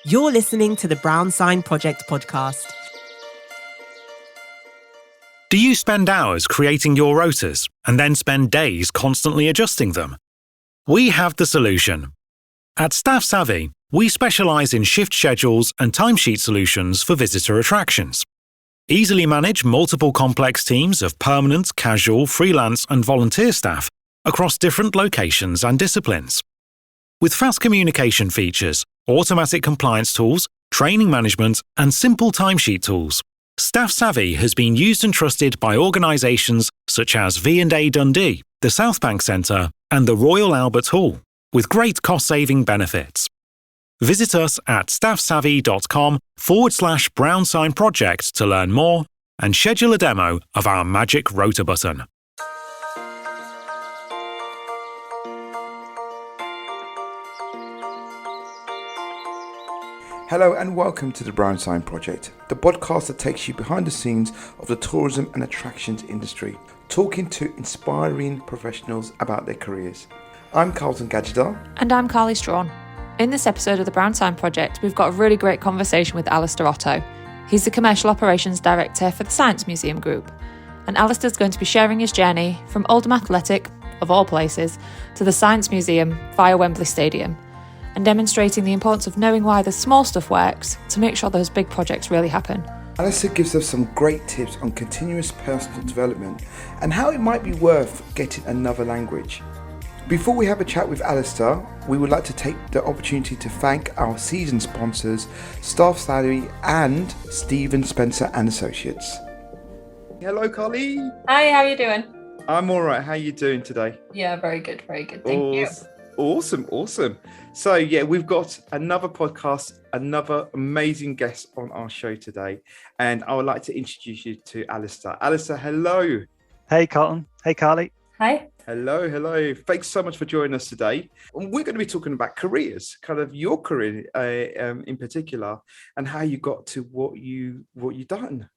You're listening to the Brown Sign Project podcast. Do you spend hours creating your rotas and then spend days constantly adjusting them? We have the solution. At Staff Savvy, we specialise in shift schedules and timesheet solutions for visitor attractions. Easily manage multiple complex teams of permanent, casual, freelance and volunteer staff across different locations and disciplines. With fast communication features, automatic compliance tools, training management and simple timesheet tools, Staff Savvy has been used and trusted by organisations such as V&A Dundee, the South Bank Centre and the Royal Albert Hall, with great cost-saving benefits. Visit us at staffsavvy.com/Brown Sign Project to learn more and schedule a demo of our magic rota button. Hello and welcome to the Brown Sign Project, the podcast that takes you behind the scenes of the tourism and attractions industry, talking to inspiring professionals about their careers. I'm Carlton Gadjadar. And I'm Carly Strawn. In this episode of the Brown Sign Project, we've got a really great conversation with Alistair Otto. He's the Commercial Operations Director for the Science Museum Group. And Alistair's going to be sharing his journey from Oldham Athletic, of all places, to the Science Museum via Wembley Stadium, and demonstrating the importance of knowing why the small stuff works to make sure those big projects really happen. Alistair gives us some great tips on continuous personal development and how it might be worth getting another language. Before we have a chat with Alistair, we would like to take the opportunity to thank our season sponsors, Staff Savvy and Stephen Spencer and Associates. Hello, Carly. Hi, how are you doing? I'm all right. How are you doing today? Yeah, very good, thank you. Awesome. So yeah, we've got another podcast, another amazing guest on our show today. And I would like to introduce you to Alistair. Alistair, hello. Hey, Carlton. Hey, Carly. Hi. Hello. Thanks so much for joining us today. And we're going to be talking about careers, kind of your career in particular, and how you got to what you've done.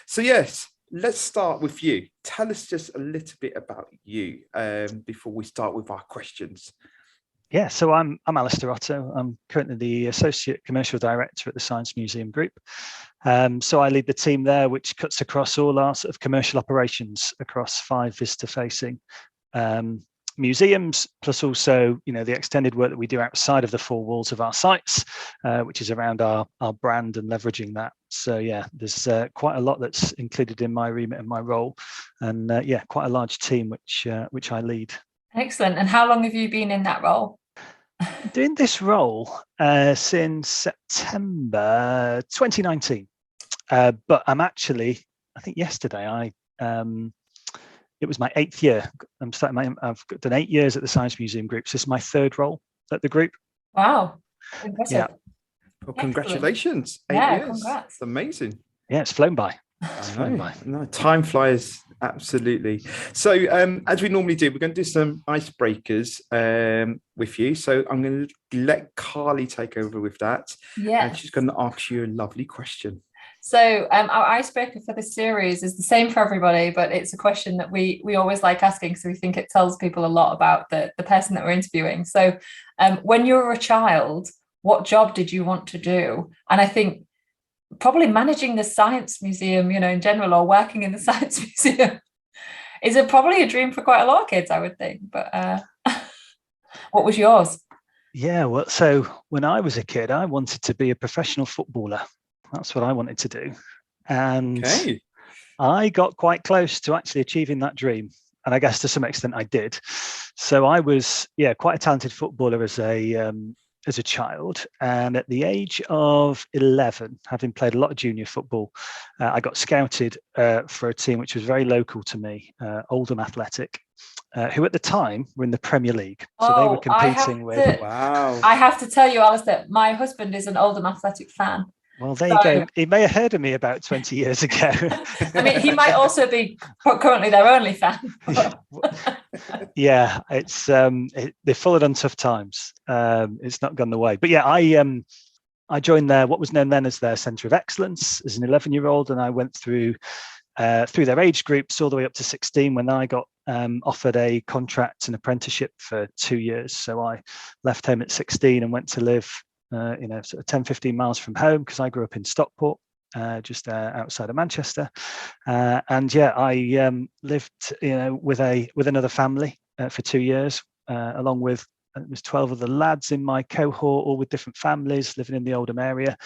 So yes, let's start with you. Tell us just a little bit about you before we start with our questions. Yeah, so I'm Alistair Otto. I'm currently the Associate Commercial Director at the Science Museum Group. So I lead the team there, which cuts across all our sort of commercial operations across 5 visitor-facing museums, plus also, the extended work that we do outside of the 4 walls of our sites, which is around our brand and leveraging that. So yeah, there's quite a lot that's included in my remit and my role, and quite a large team which I lead. Excellent. And how long have you been in that role? Doing this role since September 2019, but I'm actually, I think yesterday it was my 8th year. I've done 8 years at the Science Museum Group. So this is my 3rd role at the group. Wow. Impressive. Yeah. Well, congratulations. 8 years. Congrats. It's amazing. Yeah, it's flown by. No, time flies, absolutely. So as we normally do, we're going to do some icebreakers with you. So I'm going to let Carly take over with that. Yeah. And she's going to ask you a lovely question. So our icebreaker for this series is the same for everybody, but it's a question that we always like asking, so we think it tells people a lot about the person that we're interviewing. So when you were a child, what job did you want to do? And I think probably managing the Science Museum, in general, or working in the Science Museum is probably a dream for quite a lot of kids, I would think. But what was yours? Yeah, well, so when I was a kid, I wanted to be a professional footballer. That's what I wanted to do. And I got quite close to actually achieving that dream. And I guess to some extent I did. So I was, quite a talented footballer as a child. And at the age of 11, having played a lot of junior football, I got scouted for a team which was very local to me, Oldham Athletic, who at the time were in the Premier League. So they were competing with... Wow. I have to tell you, Alistair, my husband is an Oldham Athletic fan. Well, there you go. He may have heard of me about 20 years ago. I mean, he might also be currently their only fan. Yeah, it's they've followed on tough times. It's not gone the way. But yeah, I joined what was known then as their Centre of Excellence as an 11-year-old, and I went through their age groups all the way up to 16 when I got offered a contract and apprenticeship for 2 years. So I left home at 16 and went to live sort of 10, 15 miles from home, because I grew up in Stockport, just outside of Manchester. And yeah, I lived, with another family for 2 years, along with, it was 12 of the lads in my cohort, all with different families, living in the Oldham area,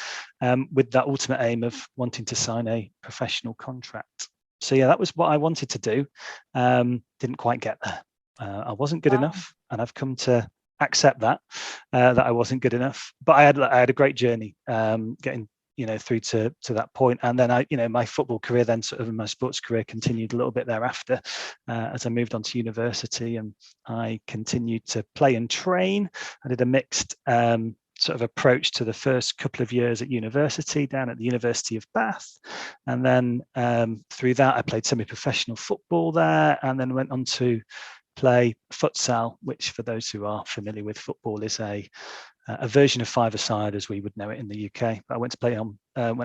with that ultimate aim of wanting to sign a professional contract. So yeah, that was what I wanted to do. Didn't quite get there. I wasn't good enough, and I've come to accept that I wasn't good enough. But I had a great journey getting through to that point. And then my football career, then sort of my sports career, continued a little bit thereafter as I moved on to university, and I continued to play and train. I did a mixed sort of approach to the first couple of years at university, down at the University of Bath. And then through that, I played semi-professional football there, and then went on to play futsal, which, for those who are familiar with football, is a version of five-a-side as we would know it in the UK. But I went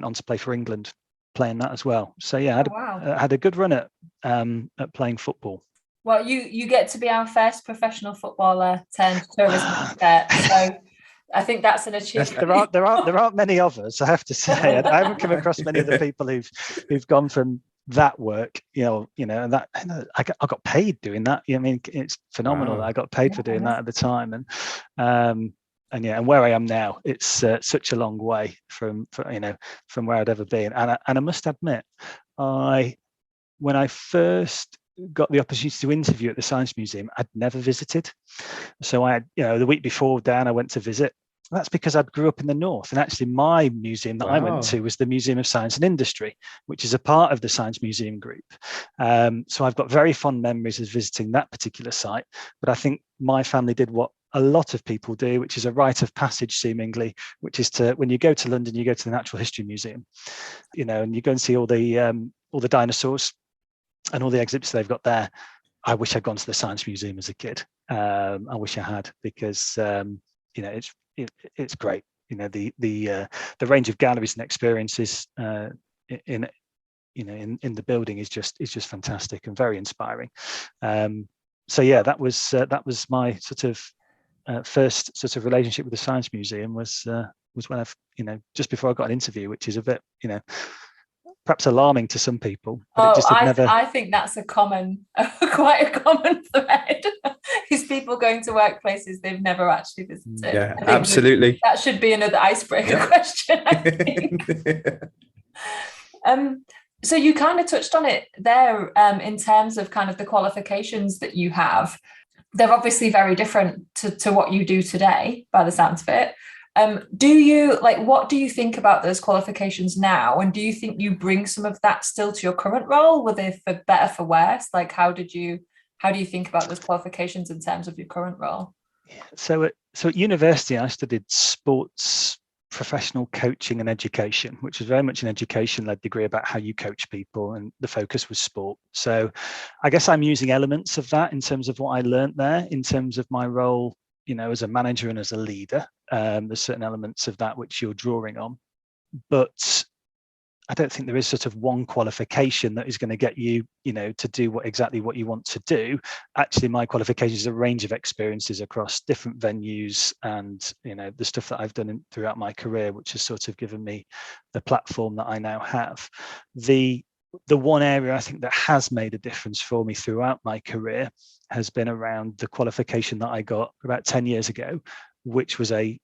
on to play for England, playing that as well. So yeah, I had a good run at playing football. Well, you get to be our first professional footballer turned tourism expert. So I think that's an achievement. There aren't many of us, I have to say. I haven't come across many of the people who've gone from that work, and that I got paid doing that. I mean, it's phenomenal that I got paid for doing that at the time. And where I am now, it's such a long way from where I'd ever been. And I must admit, when I first got the opportunity to interview at the Science Museum, I'd never visited. So I had, the week before down, I went to visit. That's because I grew up in the north, and actually my museum that I went to was the Museum of Science and Industry, which is a part of the Science Museum group. So I've got very fond memories of visiting that particular site. But I think my family did what a lot of people do, which is a rite of passage, seemingly, which is when you go to London, you go to the Natural History Museum, and you go and see all the dinosaurs and all the exhibits they've got there. I wish I'd gone to the Science Museum as a kid. I wish I had, because it's great. The range of galleries and experiences in the building is just fantastic and very inspiring. So yeah, that was my sort of first sort of relationship with the Science Museum was when I've just before I got an interview, which is a bit perhaps alarming to some people. But I think that's quite a common thread, is people going to workplaces they've never actually visited. Yeah, absolutely. That should be another icebreaker question, I think. So you kind of touched on it there in terms of kind of the qualifications that you have. They're obviously very different to what you do today, by the sounds of it. What do you think about those qualifications now? And do you think you bring some of that still to your current role? Were they for better, for worse? Like, how do you think about those qualifications in terms of your current role? So at university, I studied sports professional coaching and education, which was very much an education-led degree about how you coach people, and the focus was sport. So I guess I'm using elements of that in terms of what I learned there, in terms of my role, as a manager and as a leader. There's certain elements of that which you're drawing on, but I don't think there is sort of one qualification that is going to get you, to do exactly what you want to do. Actually, my qualification is a range of experiences across different venues, and the stuff that I've done throughout my career, which has sort of given me the platform that I now have. The one area I think that has made a difference for me throughout my career has been around the qualification that I got about 10 years ago, which was a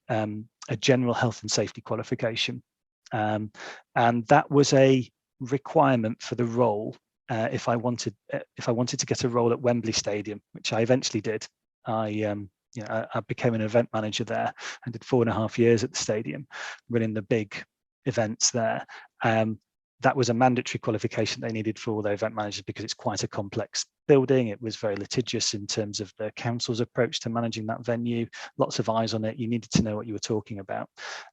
general health and safety qualification. And that was a requirement for the role if I wanted to get a role at Wembley Stadium, which I eventually did. I became an event manager there and did 4.5 years at the stadium, running the big events there. That was a mandatory qualification they needed for all their event managers, because it's quite a complex building. It was very litigious in terms of the council's approach to managing that venue. Lots of eyes on it. You needed to know what you were talking about.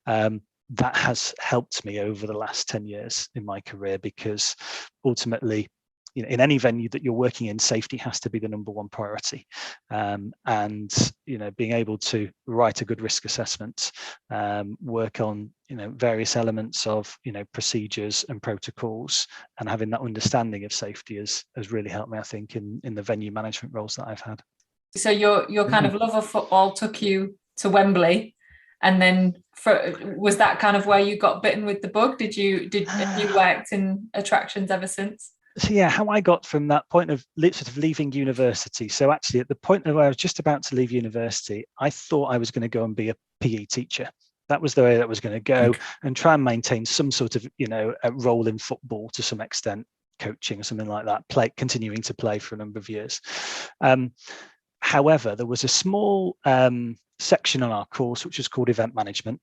That has helped me over the last 10 years in my career, because ultimately, in any venue that you're working in, safety has to be the number one priority. And being able to write a good risk assessment, work on various elements of procedures and protocols, and having that understanding of safety has really helped me, I think, in the venue management roles that I've had. So your kind of love of football took you to Wembley. And then was that kind of where you got bitten with the bug? Have you worked in attractions ever since? So yeah, how I got from that point of sort of leaving university. So actually at the point where I was just about to leave university, I thought I was going to go and be a PE teacher. That was the way that was going to go, and try and maintain some sort of, a role in football to some extent, coaching or something like that, continuing to play for a number of years. However, there was a small section on our course which was called event management,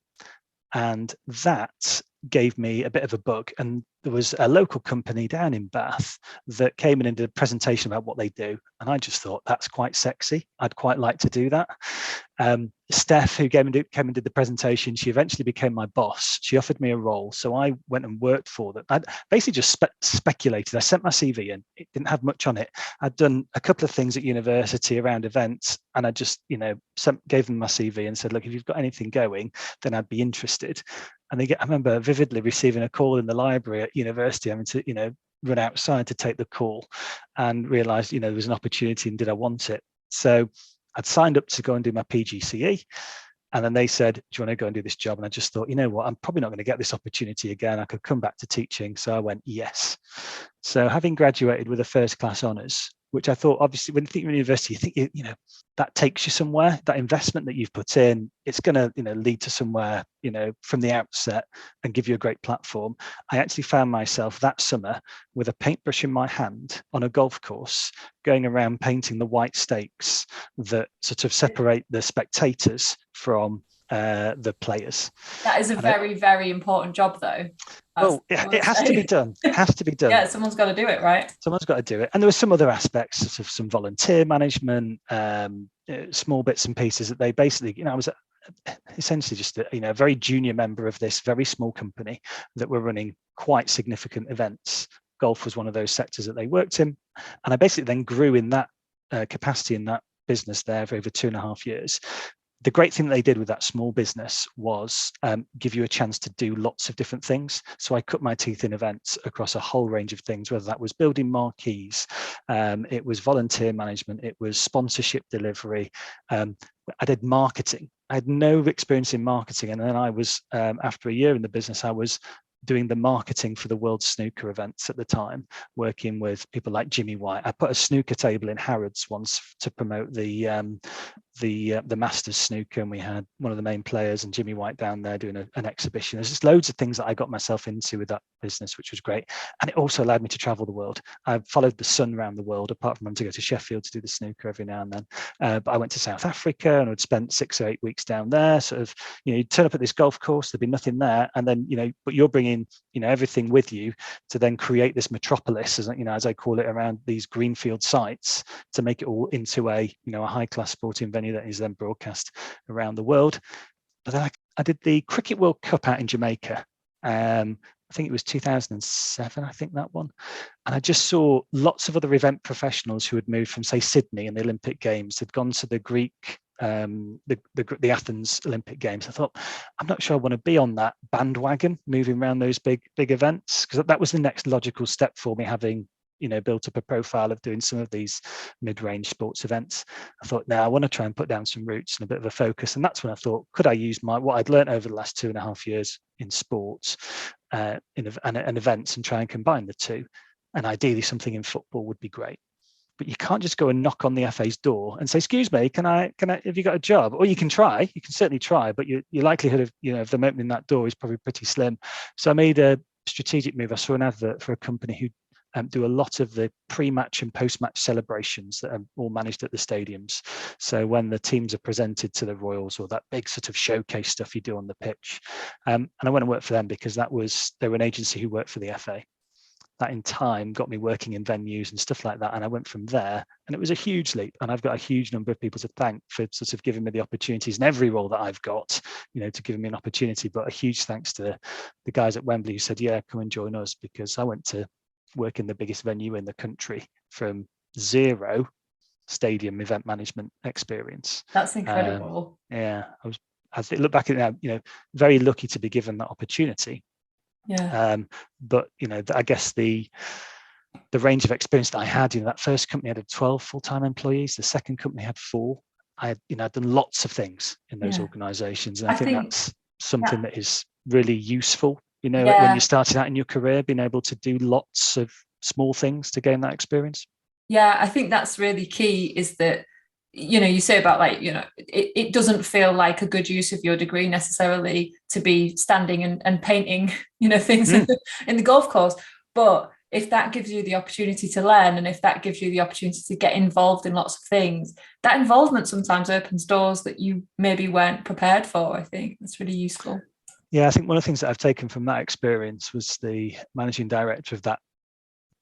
and that gave me a bit of a bug. And there was a local company down in Bath that came in and did a presentation about what they do, and I just thought, that's quite sexy. I'd quite like to do that. Steph, who came and did the presentation, she eventually became my boss. She offered me a role, so I went and worked for them. I'd basically just speculated. I sent my CV in. It didn't have much on it. I'd done a couple of things at university around events, and I just, gave them my CV and said, look, if you've got anything going, then I'd be interested. And I remember vividly receiving a call in the library at university, having to, run outside to take the call, and realised, there was an opportunity, and did I want it? So I'd signed up to go and do my PGCE, and then they said, do you want to go and do this job? And I just thought, you know what, I'm probably not going to get this opportunity again. I could come back to teaching. So I went, yes. So having graduated with a first class honours, which I thought, obviously, when you think of university, you think, that takes you somewhere. That investment that you've put in, it's going to, lead to somewhere, from the outset, and give you a great platform. I actually found myself that summer with a paintbrush in my hand on a golf course, going around painting the white stakes that sort of separate the spectators from the players. That is a very, very important job, though. Well, it has to be done. It has to be done. Yeah, someone's got to do it, right? Someone's got to do it. And there were some other aspects, sort of some volunteer management, small bits and pieces that they basically, I was essentially just a very junior member of this very small company that were running quite significant events. Golf was one of those sectors that they worked in. And I basically then grew in that capacity in that business there for over 2.5 years. The great thing that they did with that small business was give you a chance to do lots of different things. So I cut my teeth in events across a whole range of things, whether that was building marquees, it was volunteer management, it was sponsorship delivery. I did marketing. I had no experience in marketing. And then I was, after a year in the business, I was doing the marketing for the World Snooker events at the time, working with people like Jimmy White. I put a snooker table in Harrods once to promote the Masters snooker, and we had one of the main players and Jimmy White down there doing an exhibition. There's just loads of things that I got myself into with that business, which was great. And it also allowed me to travel the world. I followed the sun around the world, apart from having to go to Sheffield to do the snooker every now and then. But I went to South Africa and I'd spent 6 or 8 weeks down there. Sort of, you'd turn up at this golf course, there'd be nothing there, and then but you're bringing everything with you to then create this metropolis, as I call it, around these greenfield sites to make it all into a high class sporting venue that is then broadcast around the world. But then I did the Cricket World Cup out in Jamaica. I think it was 2007, I think that one. And I just saw lots of other event professionals who had moved from, say, Sydney and the Olympic Games, had gone to the Greek, the Athens Olympic Games. I thought, I'm not sure I want to be on that bandwagon moving around those big events, because that was the next logical step for me, having built up a profile of doing some of these mid-range sports events. I thought, now I want to try and put down some roots and a bit of a focus. And that's when I thought, could I use what I'd learned over the last 2.5 years in sports and events, and try and combine the two? And ideally something in football would be great. But you can't just go and knock on the FA's door and say, excuse me, can I, have you got a job? Or you can certainly try, but your likelihood of them opening that door is probably pretty slim. So I made a strategic move. I saw an advert for a company who do a lot of the pre-match and post-match celebrations that are all managed at the stadiums. So when the teams are presented to the Royals, or that big sort of showcase stuff you do on the pitch. And I went and worked for them because they were an agency who worked for the FA. That in time got me working in venues and stuff like that. And I went from there, and it was a huge leap. And I've got a huge number of people to thank for sort of giving me the opportunities in every role that I've got, to giving me an opportunity. But a huge thanks to the guys at Wembley who said, yeah, come and join us, because I went to work in the biggest venue in the country from zero stadium event management experience. That's incredible. As I look back at it now, very lucky to be given that opportunity. Yeah. But I guess the range of experience that I had, that first company had 12 full-time employees, the second company had 4. I'd done lots of things in those organizations, and I think that's something that is really useful, when you're starting out in your career, being able to do lots of small things to gain that experience. Yeah, I think that's really key, is that, you say about it doesn't feel like a good use of your degree necessarily to be standing and painting, things in the golf course. But if that gives you the opportunity to learn, and if that gives you the opportunity to get involved in lots of things, that involvement sometimes opens doors that you maybe weren't prepared for. I think that's really useful. Yeah, I think one of the things that I've taken from that experience was the managing director of that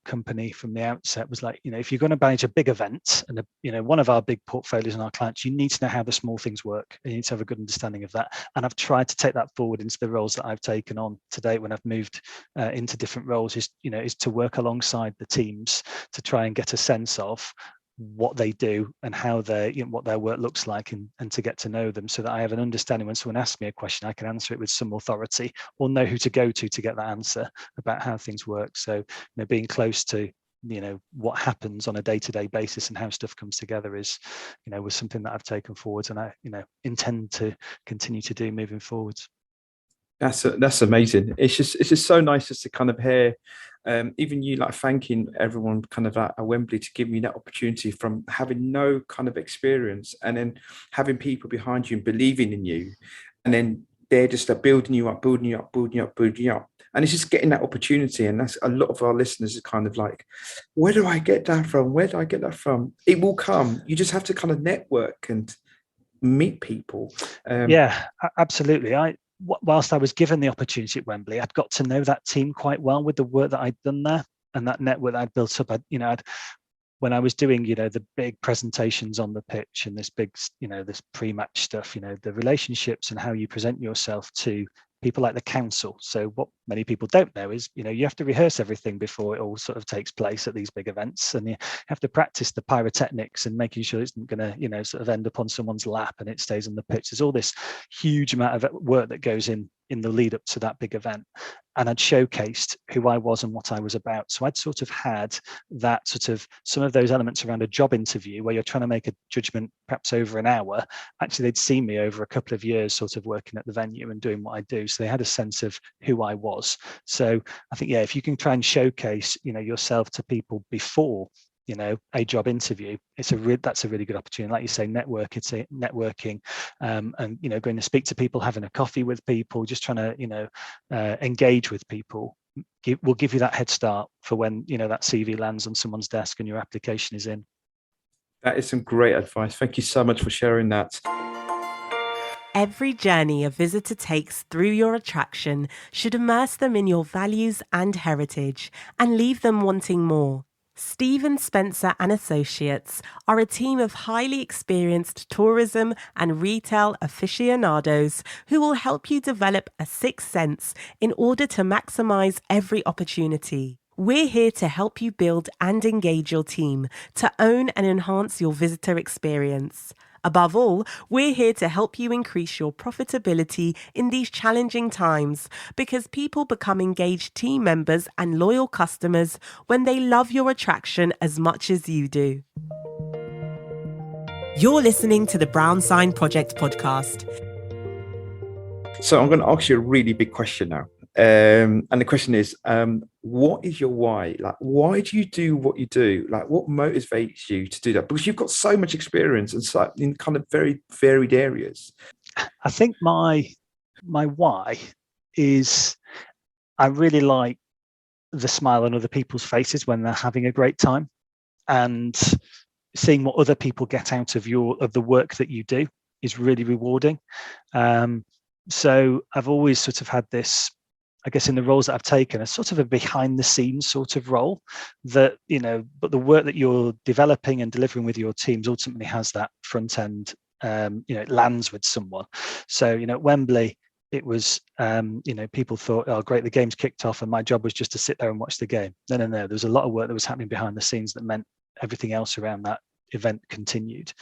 company from the outset was like, if you're going to manage a big event and one of our big portfolios and our clients, you need to know how the small things work, and you need to have a good understanding of that. And I've tried to take that forward into the roles that I've taken on to date when I've moved into different roles, is to work alongside the teams to try and get a sense of what they do and how what their work looks like, and to get to know them, so that I have an understanding when someone asks me a question, I can answer it with some authority, or know who to go to get that answer about how things work. So being close to what happens on a day-to-day basis and how stuff comes together is was something that I've taken forwards, and I intend to continue to do moving forwards. That's amazing. It's just so nice just to kind of hear, even you thanking everyone kind of at Wembley to give me that opportunity, from having no kind of experience, and then having people behind you and believing in you, and then they're just building you up. And it's just getting that opportunity. And that's a lot of our listeners are kind of like, where do I get that from? Where do I get that from? It will come. You just have to kind of network and meet people. Yeah, absolutely. Whilst I was given the opportunity at Wembley, I'd got to know that team quite well with the work that I'd done there, and that network that I'd built up. When I was doing, the big presentations on the pitch and this big, this pre-match stuff, the relationships and how you present yourself to people like the council. So what many people don't know is, you have to rehearse everything before it all sort of takes place at these big events, and you have to practice the pyrotechnics and making sure it's not going to, sort of end up on someone's lap and it stays on the pitch. There's all this huge amount of work that goes in the lead up to that big event. And I'd showcased who I was and what I was about. So I'd sort of had that sort of some of those elements around a job interview where you're trying to make a judgment perhaps over an hour. Actually, they'd seen me over a couple of years sort of working at the venue and doing what I do. So they had a sense of who I was. So I think, if you can try and showcase, yourself to people before a job interview, that's a really good opportunity. Like you say, networking, and going to speak to people, having a coffee with people, just trying to engage with people will give you that head start for when that CV lands on someone's desk and your application is in. That is some great advice. Thank you so much for sharing that. Every journey a visitor takes through your attraction should immerse them in your values and heritage and leave them wanting more. Stephen Spencer and Associates are a team of highly experienced tourism and retail aficionados who will help you develop a sixth sense in order to maximize every opportunity. We're here to help you build and engage your team to own and enhance your visitor experience. Above all, we're here to help you increase your profitability in these challenging times, because people become engaged team members and loyal customers when they love your attraction as much as you do. You're listening to the Brown Sign Project podcast. So I'm going to ask you a really big question now. And the question is, what is your why? Why do you do what you do? What motivates you to do that? Because you've got so much experience and so in kind of very varied areas. I think my why is I really like the smile on other people's faces when they're having a great time, and seeing what other people get out of the work that you do is really rewarding. So I've always sort of had this, I guess, in the roles that I've taken, a sort of a behind the scenes sort of role that, but the work that you're developing and delivering with your teams ultimately has that front end, it lands with someone. So, at Wembley, it was, people thought, oh, great, the game's kicked off and my job was just to sit there and watch the game. No. There was a lot of work that was happening behind the scenes that meant everything else around that event continued.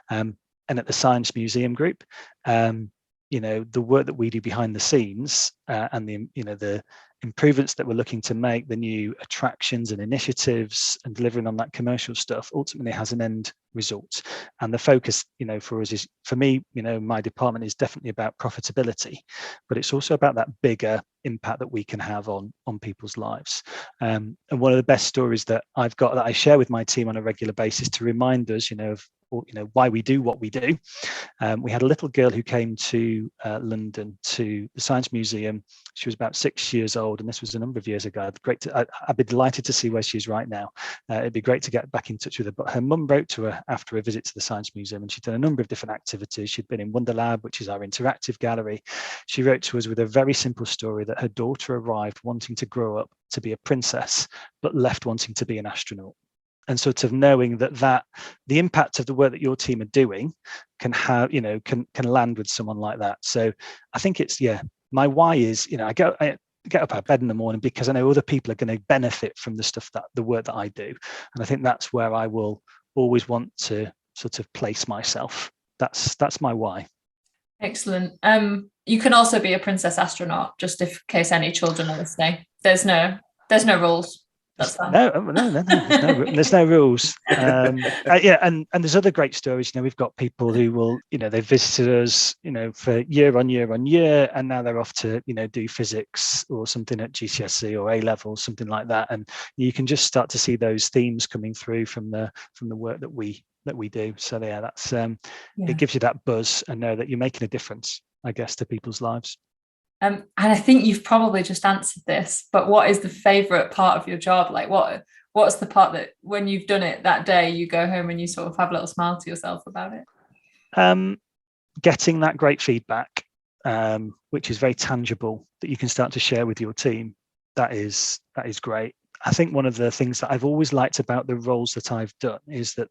And at the Science Museum Group, the work that we do behind the scenes and the improvements that we're looking to make, the new attractions and initiatives and delivering on that commercial stuff ultimately has an end result. And the focus, for us is, for me, my department is definitely about profitability, but it's also about that bigger impact that we can have on people's lives. And one of the best stories that I've got that I share with my team on a regular basis to remind us, of why we do what we do. We had a little girl who came to London to the Science Museum. She was about 6 years old, and this was a number of years ago. I'd be delighted to see where she is right now. It'd be great to get back in touch with her. But her mum wrote to her after a visit to the Science Museum, and she'd done a number of different activities. She'd been in Wonderlab, which is our interactive gallery. She wrote to us with a very simple story that her daughter arrived wanting to grow up to be a princess, but left wanting to be an astronaut. And sort of knowing that the impact of the work that your team are doing can have, can land with someone like that. So I think it's, my why is, I get up out of bed in the morning because I know other people are going to benefit from the work that I do. And I think that's where I will always want to sort of place myself. That's my why. Excellent. You can also be a princess astronaut, just in case any children are listening. There's no rules. That's fine. No, there's no rules. And there's other great stories. We've got people who will, they visited us, for year on year, and now they're off to, do physics or something at GCSE or A level, something like that. And you can just start to see those themes coming through from the work that we do. So that's it gives you that buzz and know that you're making a difference, I guess, to people's lives. And I think you've probably just answered this, but what is the favorite part of your job? Like what's the part that when you've done it that day, you go home and you sort of have a little smile to yourself about it? Getting that great feedback, which is very tangible, that you can start to share with your team. That is great. I think one of the things that I've always liked about the roles that I've done is that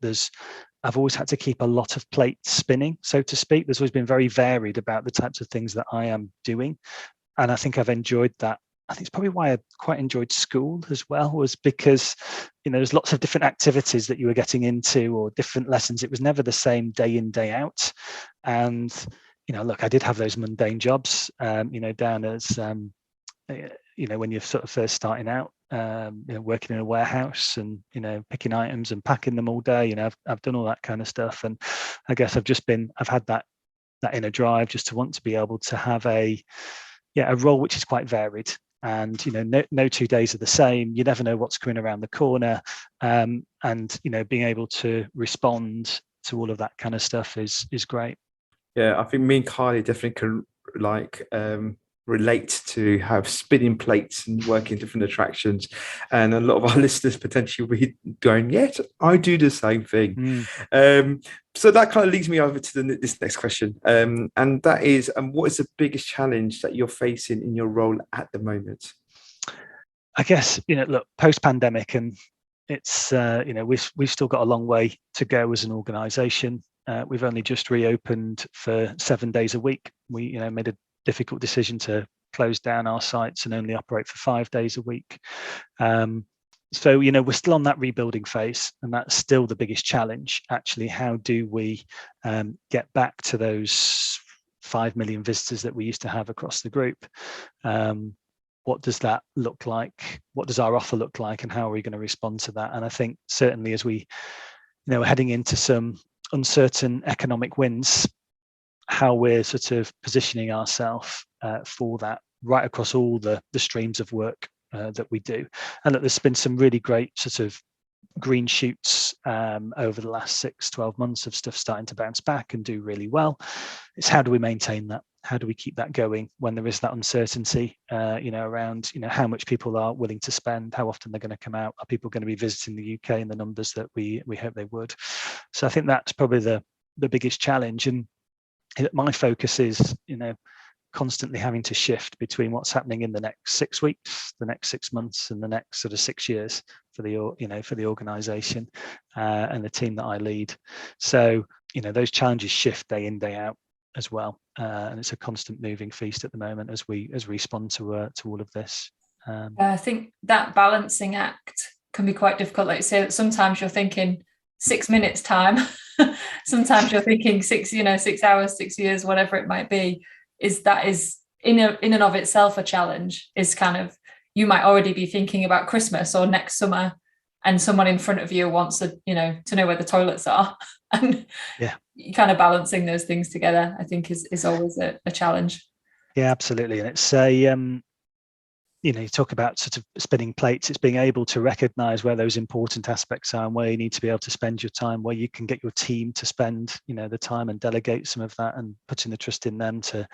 I've always had to keep a lot of plates spinning, so to speak. There's always been very varied about the types of things that I am doing. And I think I've enjoyed that. I think it's probably why I quite enjoyed school as well, was because, there's lots of different activities that you were getting into or different lessons. It was never the same day in, day out. And, look, I did have those mundane jobs, down as, when you're sort of first starting out, working in a warehouse and, picking items and packing them all day. I've done all that kind of stuff. And I guess I've had that inner drive just to want to be able to have a role which is quite varied. And, no 2 days are the same. You never know what's coming around the corner. And, being able to respond to all of that kind of stuff is great. Yeah, I think me and Kylie definitely can relate to have spinning plates and working different attractions, and a lot of our listeners potentially will be going, "Yes, I do the same thing." So that kind of leads me over to this next question, and that is, what is the biggest challenge that you're facing in your role at the moment? I guess look, post-pandemic, and it's we've still got a long way to go as an organisation. We've only just reopened for 7 days a week. We made a difficult decision to close down our sites and only operate for 5 days a week. So we're still on that rebuilding phase, and that's still the biggest challenge. Actually, how do we get back to those 5 million visitors that we used to have across the group? What does that look like? What does our offer look like, and how are we going to respond to that? And I think certainly as we we're heading into some uncertain economic winds, how we're sort of positioning ourselves for that right across all the streams of work that we do. And that there's been some really great sort of green shoots over the last 6-12 months of stuff starting to bounce back and do really well. It's how do we maintain that? How do we keep that going when there is that uncertainty, around, how much people are willing to spend, how often they're going to come out, are people going to be visiting the UK in the numbers that we hope they would? So I think that's probably the biggest challenge. And my focus is, constantly having to shift between what's happening in the next 6 weeks, the next 6 months, and the next sort of 6 years for the organisation and the team that I lead. So those challenges shift day in, day out as well, and it's a constant moving feast at the moment as we respond to all of this. I think that balancing act can be quite difficult. Like you say, sometimes you're thinking 6 minutes time, sometimes you're thinking 6 hours, 6 years, whatever it might be. Is in and of itself a challenge, is kind of you might already be thinking about Christmas or next summer, and someone in front of you wants to know where the toilets are. And kind of balancing those things together, I think is always a challenge. Yeah, absolutely. And it's a you talk about sort of spinning plates. It's being able to recognize where those important aspects are and where you need to be able to spend your time, where you can get your team to spend, the time and delegate some of that, and putting the trust in them to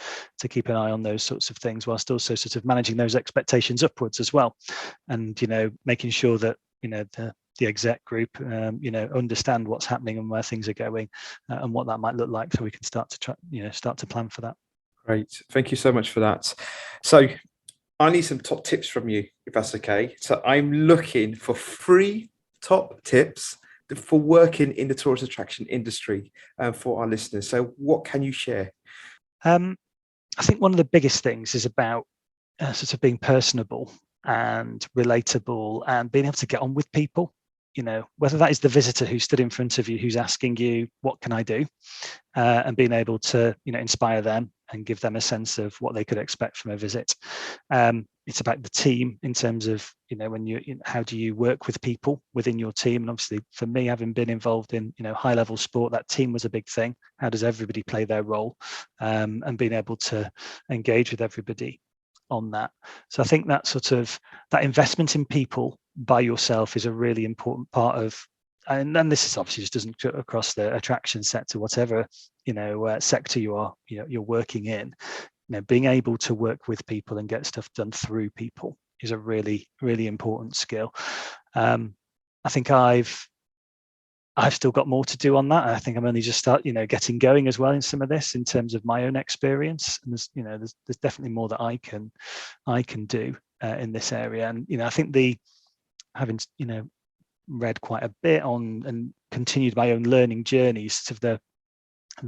keep an eye on those sorts of things, whilst also sort of managing those expectations upwards as well. And, making sure that, the exec group, understand what's happening and where things are going, and what that might look like, so we can start to plan for that. Great. Thank you so much for that. So I need some top tips from you, if that's okay. So I'm looking for 3 top tips for working in the tourist attraction industry for our listeners. So what can you share? I think one of the biggest things is about sort of being personable and relatable and being able to get on with people. Whether that is the visitor who stood in front of you, who's asking you, what can I do? And being able to, inspire them and give them a sense of what they could expect from a visit. It's about the team in terms of, how do you work with people within your team? And obviously for me, having been involved in, high level sport, that team was a big thing. How does everybody play their role? And being able to engage with everybody on that. So I think that sort of that investment in people by yourself is a really important part of, and then this is obviously just doesn't cut across the attraction sector, whatever sector you're working in. Being able to work with people and get stuff done through people is a really, really important skill. I think I've still got more to do on that. I think I'm only just getting going as well in some of this in terms of my own experience. And there's definitely more that I can do in this area. And I think having read quite a bit on and continued my own learning journeys of the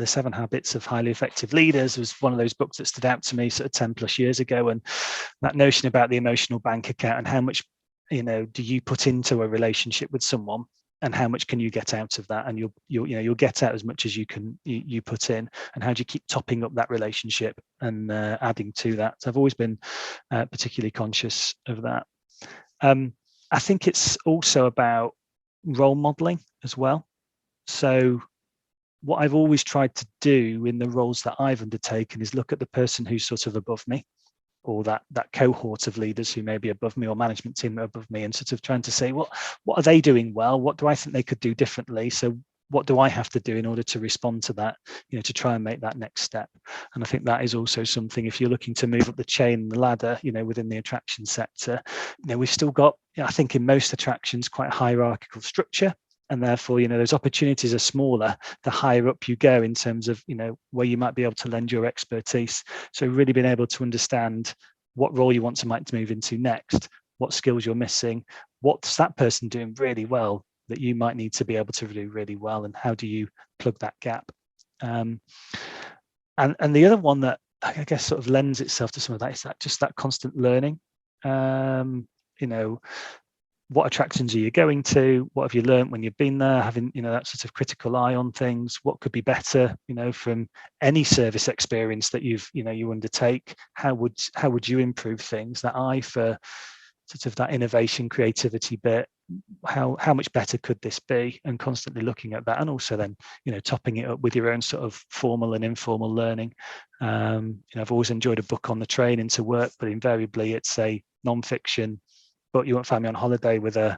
7 Habits of Highly Effective Leaders was one of those books that stood out to me sort of 10 plus years ago. And that notion about the emotional bank account and how much do you put into a relationship with someone, and how much can you get out of that? And you'll get out as much as you put in. And how do you keep topping up that relationship and adding to that? So I've always been particularly conscious of that. I think it's also about role modeling as well. So what I've always tried to do in the roles that I've undertaken is look at the person who's sort of above me, or that cohort of leaders who may be above me, or management team above me, and sort of trying to say, what are they doing well? What do I think they could do differently? So what do I have to do in order to respond to that, to try and make that next step? And I think that is also something, if you're looking to move up the chain, the ladder, within the attraction sector, we've still got, I think in most attractions, quite a hierarchical structure. And therefore, those opportunities are smaller the higher up you go in terms of, where you might be able to lend your expertise. So really being able to understand what role you want to move into next, what skills you're missing, what's that person doing really well that you might need to be able to do really well, and how do you plug that gap? And the other one that I guess sort of lends itself to some of that is that constant learning. What attractions are you going to? What have you learned when you've been there? Having that sort of critical eye on things. What could be better? From any service experience that you undertake. How would you improve things? That eye for sort of that innovation, creativity bit. How much better could this be? And constantly looking at that, and also then topping it up with your own sort of formal and informal learning. I've always enjoyed a book on the train into work, but invariably it's a non-fiction. But you won't find me on holiday with a,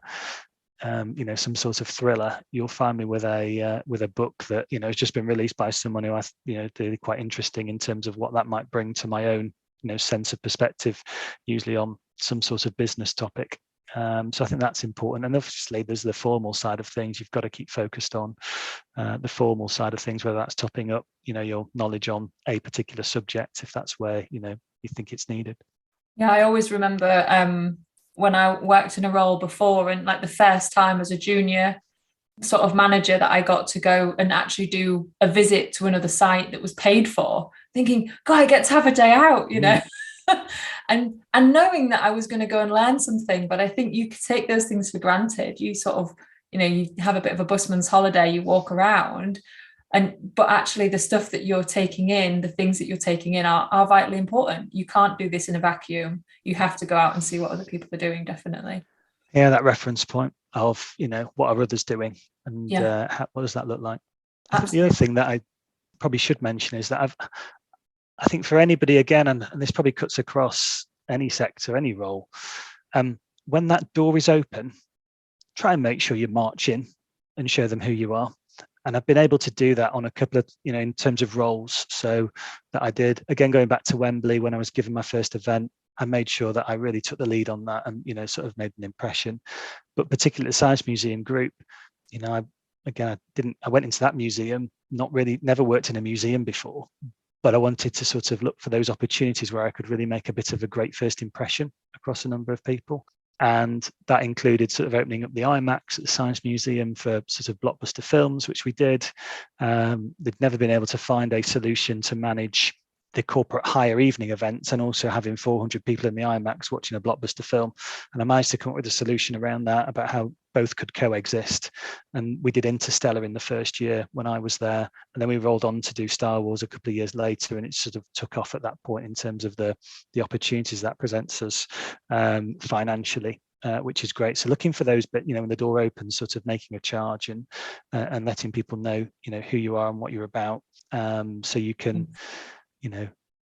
some sort of thriller. You'll find me with a book that has just been released by someone who I really quite interesting in terms of what that might bring to my own sense of perspective, usually on some sort of business topic. So I think that's important. And obviously, there's the formal side of things. You've got to keep focused on the formal side of things, whether that's topping up your knowledge on a particular subject, if that's where you think it's needed. Yeah, I always remember. When I worked in a role before, and like the first time as a junior sort of manager that I got to go and actually do a visit to another site that was paid for, thinking, God, I get to have a day out, and knowing that I was going to go and learn something. But I think you could take those things for granted. You sort of, you have a bit of a busman's holiday, you walk around. But actually the stuff that you're taking in, the things that you're taking in are vitally important. You can't do this in a vacuum. You have to go out and see what other people are doing, definitely. Yeah, that reference point of, what are others doing, and what does that look like? I think the other thing that I probably should mention is that I think for anybody, again, and this probably cuts across any sector, any role, when that door is open, try and make sure you march in and show them who you are. And I've been able to do that on a couple of, in terms of roles. So that I did, again, going back to Wembley when I was given my first event, I made sure that I really took the lead on that and, sort of made an impression. But particularly the Science Museum group, I went into that museum, never worked in a museum before, but I wanted to sort of look for those opportunities where I could really make a bit of a great first impression across a number of people. And that included sort of opening up the IMAX at the Science Museum for sort of blockbuster films, which we did. They'd never been able to find a solution to manage the corporate hire evening events and also having 400 people in the IMAX watching a blockbuster film. And I managed to come up with a solution around that, about how both could coexist. And we did Interstellar in the first year when I was there. And then we rolled on to do Star Wars a couple of years later. And it sort of took off at that point in terms of the opportunities that presents us financially. Which is great. So looking for those, but when the door opens, sort of making a charge and letting people know, who you are and what you're about, so you can,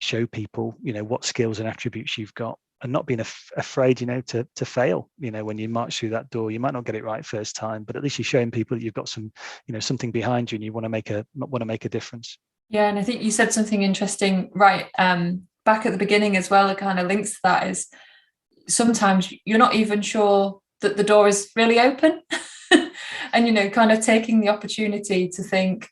show people, what skills and attributes you've got, and not being afraid, to fail. When you march through that door, you might not get it right first time, but at least you're showing people that you've got some, something behind you, and you want to make a difference. Yeah, and I think you said something interesting, right? Back at the beginning as well. It kind of links to that. Is sometimes you're not even sure that the door is really open, and kind of taking the opportunity to think,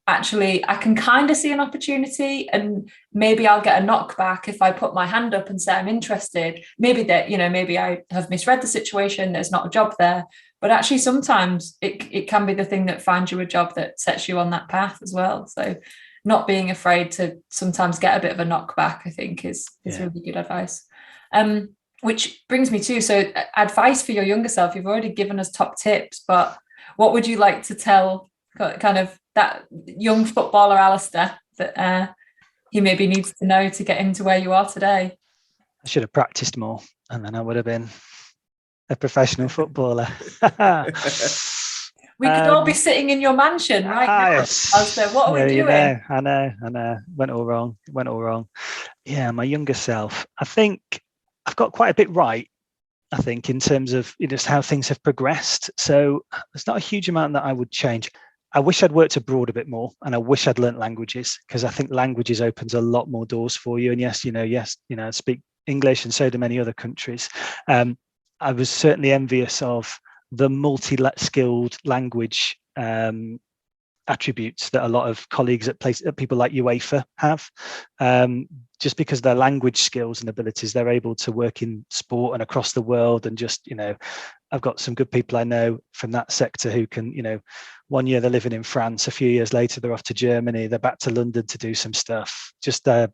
actually, I can kind of see an opportunity, and maybe I'll get a knockback if I put my hand up and say I'm interested. Maybe maybe I have misread the situation, there's not a job there. But actually sometimes it can be the thing that finds you a job that sets you on that path as well. So not being afraid to sometimes get a bit of a knockback, I think is really good advice. Which brings me to, so advice for your younger self. You've already given us top tips, but what would you like to tell kind of that young footballer Alistair that he maybe needs to know to get him to where you are today? I should have practiced more, and then I would have been a professional footballer. We could all be sitting in your mansion right now. Yes. Alistair, what are we doing? I know. Went all wrong. Yeah, my younger self. I think I've got quite a bit right, I think, in terms of just how things have progressed. So there's not a huge amount that I would change. I wish I'd worked abroad a bit more, and I wish I'd learnt languages, because I think languages opens a lot more doors for you. And yes, I speak English, and so do many other countries. I was certainly envious of the multi-skilled language attributes that a lot of colleagues at people like UEFA have, just because their language skills and abilities, they're able to work in sport and across the world. And just, I've got some good people I know from that sector who can, 1 year they're living in France, a few years later they're off to Germany, they're back to London to do some stuff. Just I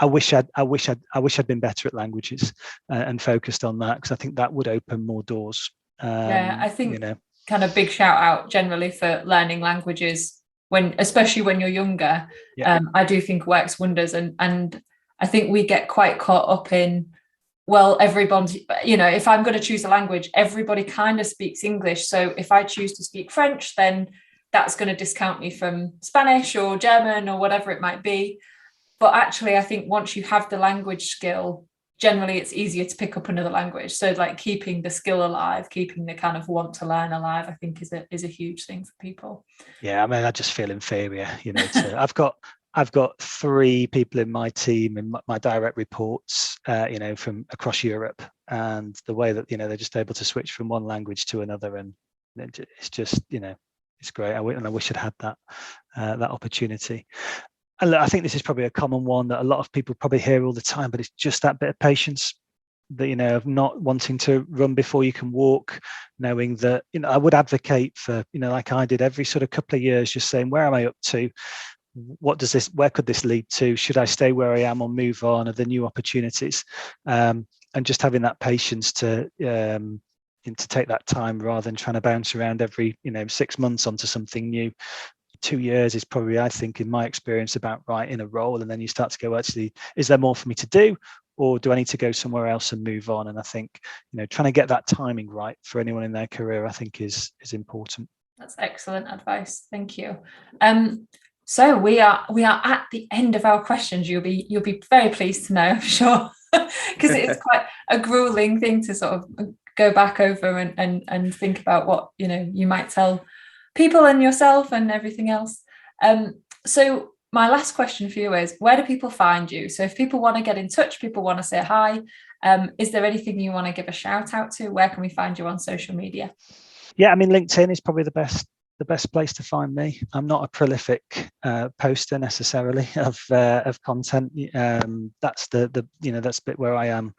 wish I'd been better at languages and focused on that, because I think that would open more doors. I think kind of big shout out generally for learning languages, especially when you're younger. I do think works wonders, and I think we get quite caught up in, well, everybody, if I'm going to choose a language, everybody kind of speaks English, so if I choose to speak French, then that's going to discount me from Spanish or German or whatever it might be. But actually, I think once you have the language skill, generally it's easier to pick up another language. So like keeping the skill alive, keeping the kind of want to learn alive, I think is a huge thing for people. Yeah, I mean, I just feel inferior, I've got 3 people in my team and my direct reports, from across Europe, and the way that, they're just able to switch from one language to another, and it's just, it's great. And I wish I'd had that opportunity. And look, I think this is probably a common one that a lot of people probably hear all the time, but it's just that bit of patience, that, of not wanting to run before you can walk, knowing that, I would advocate for, like I did every sort of couple of years, just saying, where am I up to? Where could this lead to? Should I stay where I am or move on? Are there new opportunities? And just having that patience to take that time, rather than trying to bounce around every 6 months onto something new. 2 years is probably, I think, in my experience, about right in a role, and then you start to go, actually, is there more for me to do, or do I need to go somewhere else and move on? And I think, trying to get that timing right for anyone in their career, I think is important. That's excellent advice. Thank you. So we are at the end of our questions. You'll be very pleased to know, I'm sure, because it is quite a grueling thing to sort of go back over and think about what you might tell people and yourself and everything else. So my last question for you is, where do people find you? So if people want to get in touch, people want to say hi, is there anything you want to give a shout out to? Where can we find you on social media? Yeah, I mean, LinkedIn is probably the best place to find me. I'm not a prolific poster necessarily of content. That's the that's the bit where I am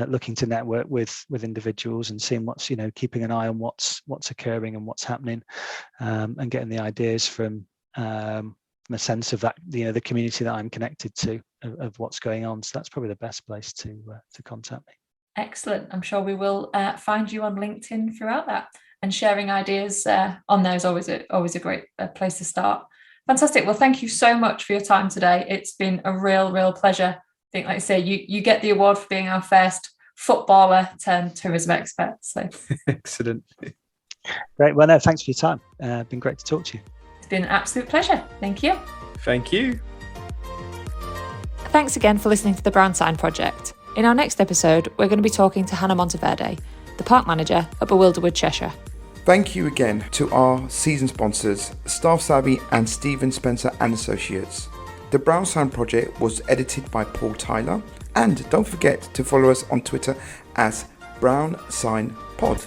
looking to network with individuals and seeing what's keeping an eye on what's occurring and what's happening, and getting the ideas from a sense of that the community that I'm connected to of what's going on. So that's probably the best place to contact me. Excellent. I'm sure we will find you on LinkedIn throughout that. And sharing ideas on there is always a great place to start. Fantastic. Well, thank you so much for your time today. It's been a real pleasure. I think, like I say, you get the award for being our first footballer turned tourism expert. So excellent. Great. Well, no, thanks for your time. Been great to talk to you. It's been an absolute pleasure. Thank you. Thank you. Thanks again for listening to the Brown Sign Project. In our next episode, we're going to be talking to Hannah Monteverde, the park manager at Bewilderwood, Cheshire. Thank you again to our season sponsors, Staff Savvy and Stephen Spencer and Associates. The Brown Sign Project was edited by Paul Tyler, and don't forget to follow us on Twitter as Brown Sign Pod.